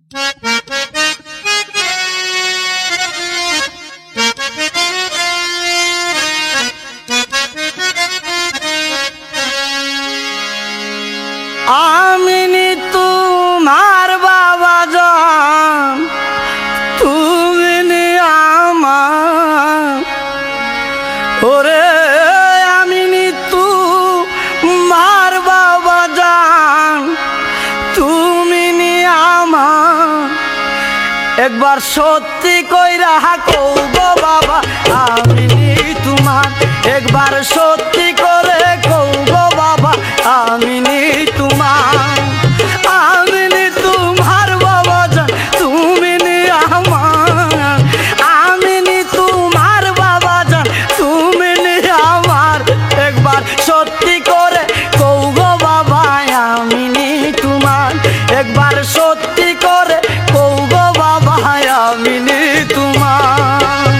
আমিনি তোমার বাবা জান, তুমি নি আমার। ওরে আমিনি তোমার বাবা জান, তুমি নি আমার। একবার সত্যি কইরা কও গো বাবা আমিনি তোমার। একবার সত্যি করে কও গো বাবা আমিনি তোমার। আমিনি তোমার বাবা জান, তুমি নি আমার। আমিনি তোমার বাবা জান, তুমি নি আমার। একবার সত্যি করে কও গো বাবা আমিনি তোমার। একবার সত্যি করে কও গো বাবা আমিনি তোমার।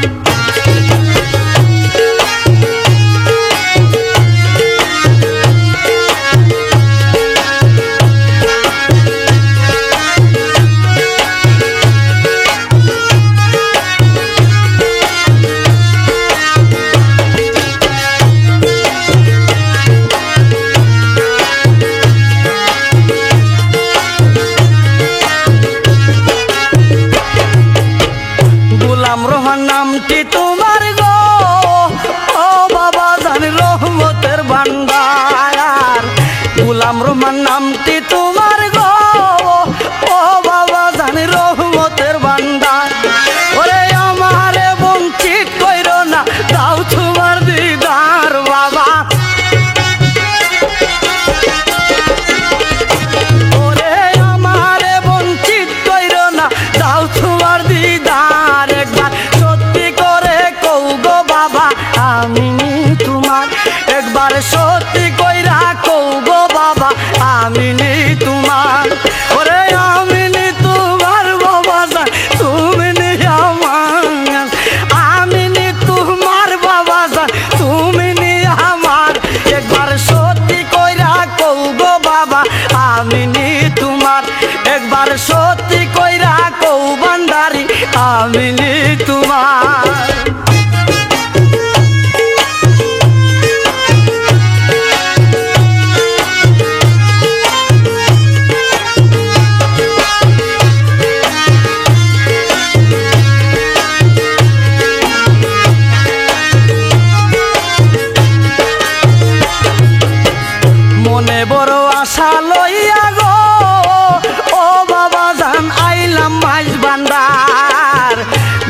গোলাম রহমান নামটি তোমার গো, ও বাবা জান রহমতের ভান্ডার। গোলাম রহমান নামটি তোমার গো, ও বাবা জান রহমতের ভান্ডার। ওরে আমারে বঞ্চিত কইরো না, দাও তোমার দিদার বাবা। ওরে আমারে বঞ্চিত কইরো না, দাও তোমার দিদার। একবার সত্যি করে কও গো বাবা আমিনি তোমার। একবার সত্যি কইরা কও গো বাবা আমিনি তোমার। ওরে আমিনি তোমার বাবা জান, তুমি নি আমার। আমিনি তোমার বাবা জান, তুমি নি আমার। একবার সত্যি কইরা কও গো বাবা আমিনি তোমার। একবার সত্যি কইরা কও ভান্ডারি আমিনি তোমার। মনে বড় আশা লইয়া গো, ও বাবা জান আইলাম মাইজ ভান্ডার।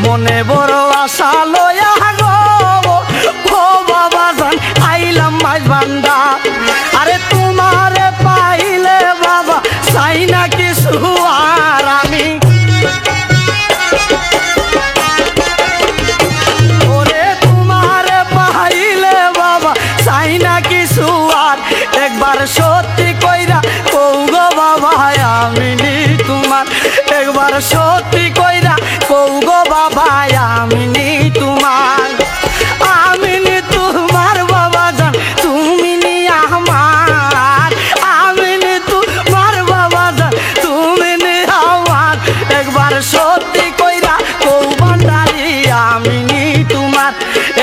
মনে বড় আশা লইয়া গো, ও বাবা জান আইলাম মাইজ ভান্ডার। আরে তোমারে পাইলে বাবা চাই না কিছু আর আমি। ওরে তোমারে পাইলে বাবা চাই না কিছু আর। একবার সত্যি কইরা কও গো বাবা আমিনি তোমার। একবার সত্যি কইরা কও গো বাবা আমিনি তোমার। আমিনি তোমার বাবা জান, তুমি নি আমার। আমিনি তোমার বাবা জান, তুমি নি আমার। একবার সত্যি কইরা কও ভান্ডারি আমিনি তোমার।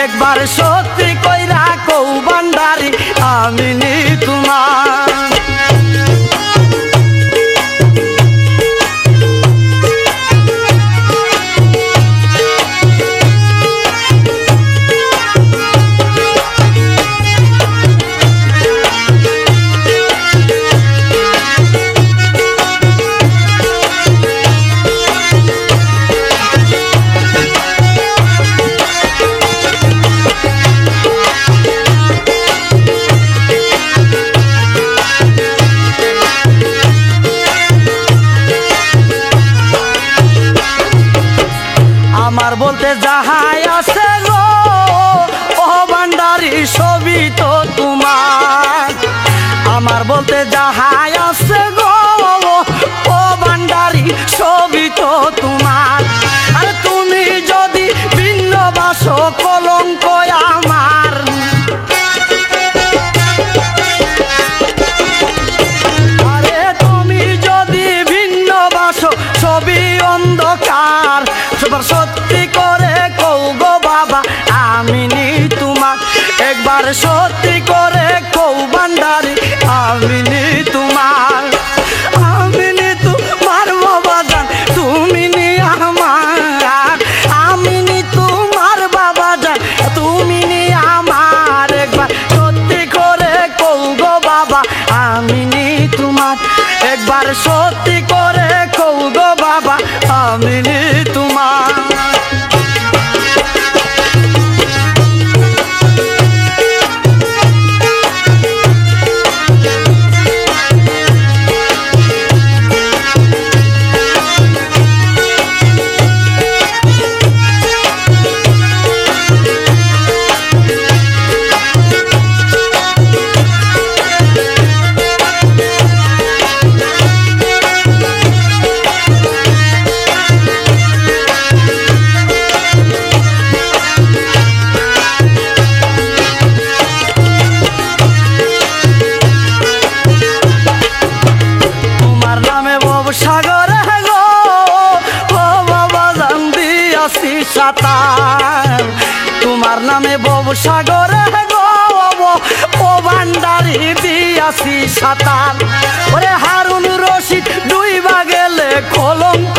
একবার সত্যি কইরা কও ভান্ডারি আমিনি তোমার। সাঁতার সবার সত্যি করে কৌ গো বাবা আমি নি তোমার একবার সত্যি করে কৌ ভান্ডারি আমি নি তোমার আমি নি তোমার বাবা জান তুমি নি আমার আমি নি তোমার বাবা জান তুমি নি আমার একবার সত্যি করে কৌ গো বাবা আমি নি তোমার একবার সত্যি করে কৌ গো বাবা আমি নি তোমার সাগরে গো ও বাবা জান দিয়াছি সাঁতার তোমার নামে বব সাগরে গো ও ভান্ডারি দিয়াছি সাঁতার ওরে হারুন রশিদ ডুইবা গেলে কলঙ্ক